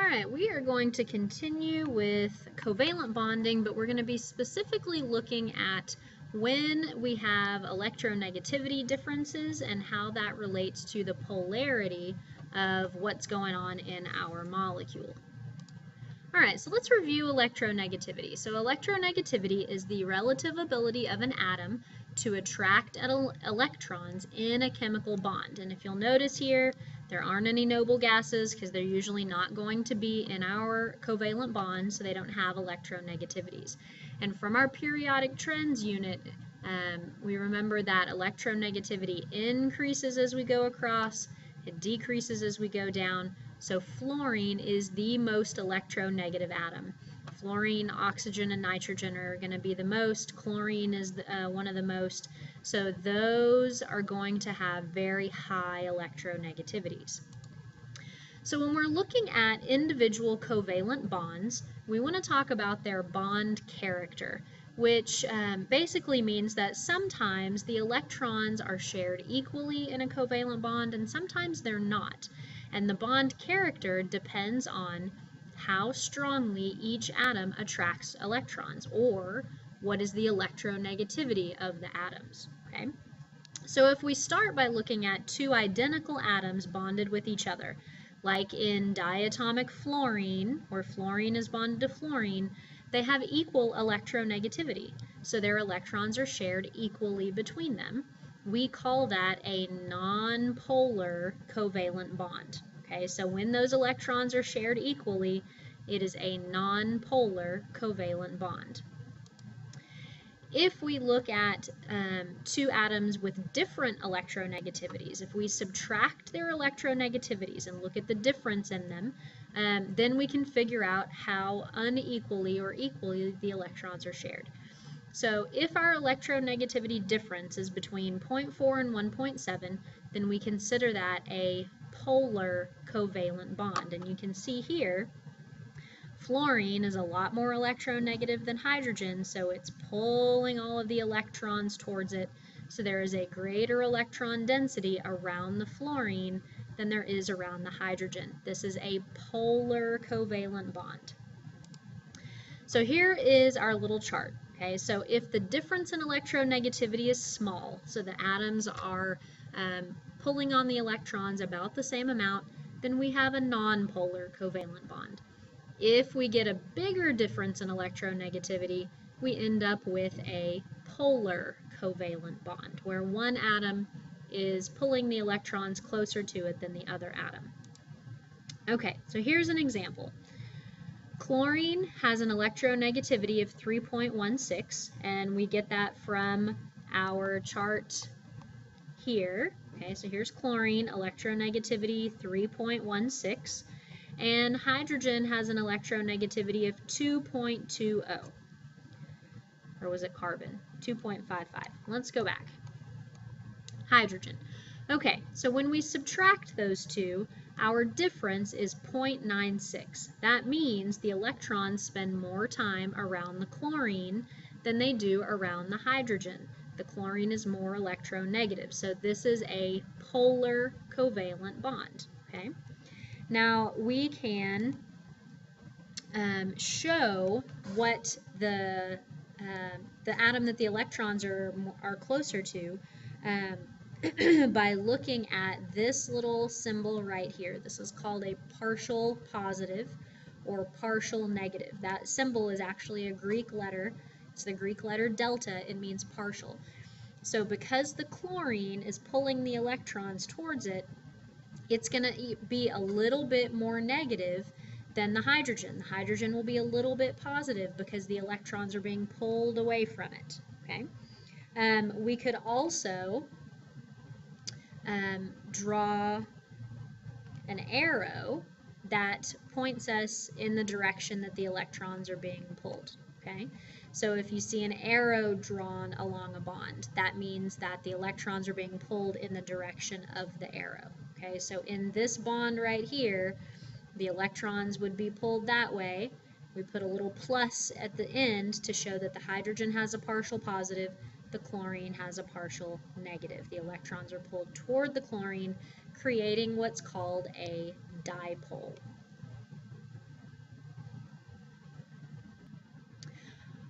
Alright, we are going to continue with covalent bonding, but we're going to be specifically looking at when we have electronegativity differences and how that relates to the polarity of what's going on in our molecule. Alright, so let's review electronegativity. So electronegativity is the relative ability of an atom to attract electrons in a chemical bond. And if you'll notice here, there aren't any noble gases because they're usually not going to be in our covalent bond, so they don't have electronegativities. And from our periodic trends unit, we remember that electronegativity increases as we go across, it decreases as we go down. So fluorine is the most electronegative atom. Fluorine, oxygen, and nitrogen are going to be the most. Chlorine is one of the most. So those are going to have very high electronegativities. So when we're looking at individual covalent bonds, we want to talk about their bond character, which basically means that sometimes the electrons are shared equally in a covalent bond and sometimes they're not. And the bond character depends on how strongly each atom attracts electrons, or what is the electronegativity of the atoms. Okay? So if we start by looking at two identical atoms bonded with each other, like in diatomic fluorine, where fluorine is bonded to fluorine, they have equal electronegativity, so their electrons are shared equally between them. We call that a nonpolar covalent bond. Okay, so when those electrons are shared equally, it is a nonpolar covalent bond. If we look at two atoms with different electronegativities, if we subtract their electronegativities and look at the difference in them, then we can figure out how unequally or equally the electrons are shared. So if our electronegativity difference is between 0.4 and 1.7, then we consider that a polar covalent bond. And you can see here, fluorine is a lot more electronegative than hydrogen, so it's pulling all of the electrons towards it. So there is a greater electron density around the fluorine than there is around the hydrogen. This is a polar covalent bond. So here is our little chart. Okay, so if the difference in electronegativity is small, so the atoms are pulling on the electrons about the same amount, then we have a nonpolar covalent bond. If we get a bigger difference in electronegativity, we end up with a polar covalent bond, where one atom is pulling the electrons closer to it than the other atom. Okay, so here's an example. Chlorine has an electronegativity of 3.16, and we get that from our chart here. Okay, so here's chlorine, electronegativity 3.16, and hydrogen has an electronegativity of 2.20. Or was it carbon? 2.55. Let's go back. Hydrogen. Okay, so when we subtract those two, our difference is 0.96. That means the electrons spend more time around the chlorine than they do around the hydrogen. The chlorine is more electronegative, so this is a polar covalent bond. Okay? Now we can show what the atom that the electrons are closer to by looking at this little symbol right here. This is called a partial positive or partial negative. That symbol is actually a Greek letter. It's the Greek letter delta. It means partial. So because the chlorine is pulling the electrons towards it, it's going to be a little bit more negative than the hydrogen. The hydrogen will be a little bit positive because the electrons are being pulled away from it. Okay? We could also draw an arrow that points us in the direction that the electrons are being pulled. Okay? So if you see an arrow drawn along a bond, that means that the electrons are being pulled in the direction of the arrow. Okay? So in this bond right here, the electrons would be pulled that way. We put a little plus at the end to show that the hydrogen has a partial positive, the chlorine has a partial negative. The electrons are pulled toward the chlorine, creating what's called a dipole.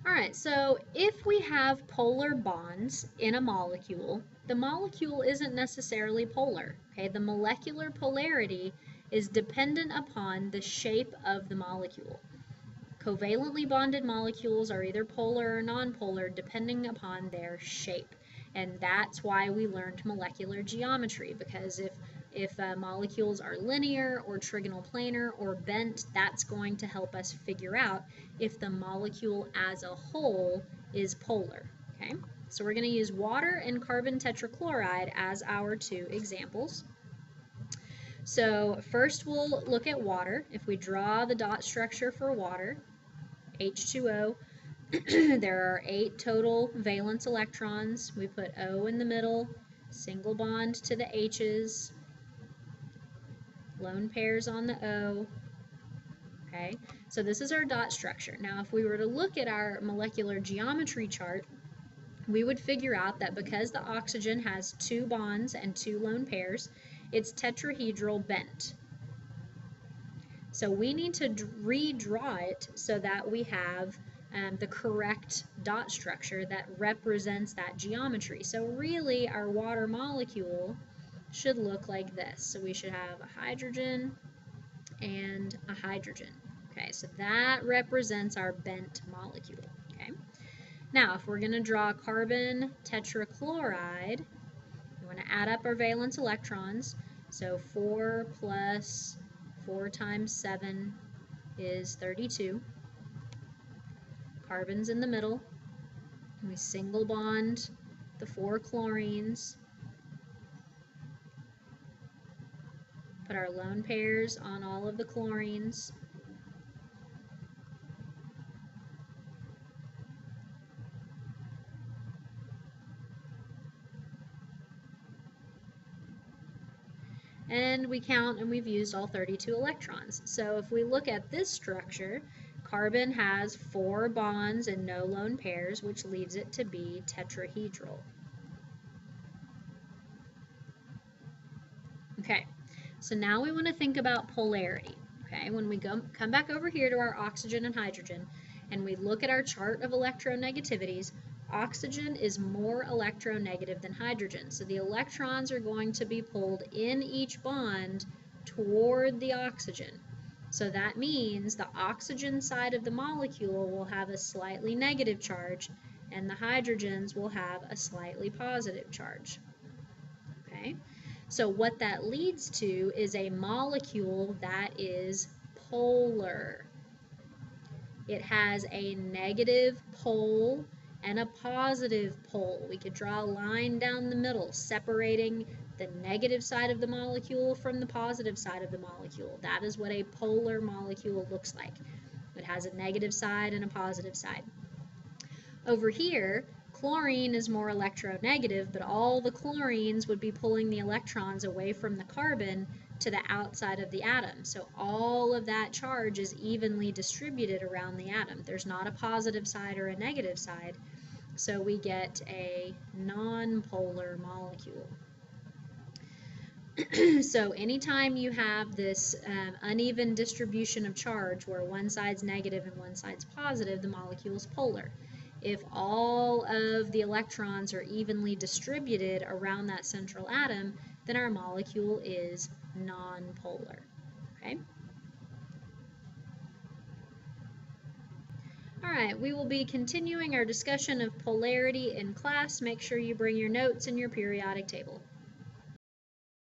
All right, so if we have polar bonds in a molecule, the molecule isn't necessarily polar, okay? The molecular polarity is dependent upon the shape of the molecule. Covalently bonded molecules are either polar or nonpolar depending upon their shape. And that's why we learned molecular geometry, because if molecules are linear or trigonal planar or bent, that's going to help us figure out if the molecule as a whole is polar. Okay? So we're going to use water and carbon tetrachloride as our two examples. So first we'll look at water. If we draw the dot structure for water, H2O, there are 8 total valence electrons. We put O in the middle, single bond to the H's, lone pairs on the O. Okay, so this is our dot structure. Now if we were to look at our molecular geometry chart, we would figure out that because the oxygen has 2 bonds and 2 lone pairs, it's tetrahedral bent. So we need to redraw it so that we have the correct dot structure that represents that geometry. So really our water molecule should look like this. So we should have a hydrogen and a hydrogen. Okay, so that represents our bent molecule. Okay. Now if we're going to draw carbon tetrachloride, we want to add up our valence electrons. So 4 plus 4 times 7 is 32. Carbon's in the middle. And we single bond the 4 chlorines. Put our lone pairs on all of the chlorines. And we count and we've used all 32 electrons. So if we look at this structure, carbon has 4 bonds and no lone pairs, which leaves it to be tetrahedral. Okay, so now we want to think about polarity. Okay, when we come back over here to our oxygen and hydrogen, and we look at our chart of electronegativities, oxygen is more electronegative than hydrogen. So the electrons are going to be pulled in each bond toward the oxygen. So that means the oxygen side of the molecule will have a slightly negative charge, and the hydrogens will have a slightly positive charge. Okay? So what that leads to is a molecule that is polar. It has a negative pole and a positive pole. We could draw a line down the middle separating the negative side of the molecule from the positive side of the molecule. That is what a polar molecule looks like. It has a negative side and a positive side. Over here, chlorine is more electronegative, but all the chlorines would be pulling the electrons away from the carbon to the outside of the atom. So all of that charge is evenly distributed around the atom. There's not a positive side or a negative side, so we get a nonpolar molecule. So anytime you have this uneven distribution of charge where one side's negative and one side's positive, the molecule is polar. If all of the electrons are evenly distributed around that central atom, then our molecule is nonpolar. Okay? All right, we will be continuing our discussion of polarity in class. Make sure you bring your notes and your periodic table.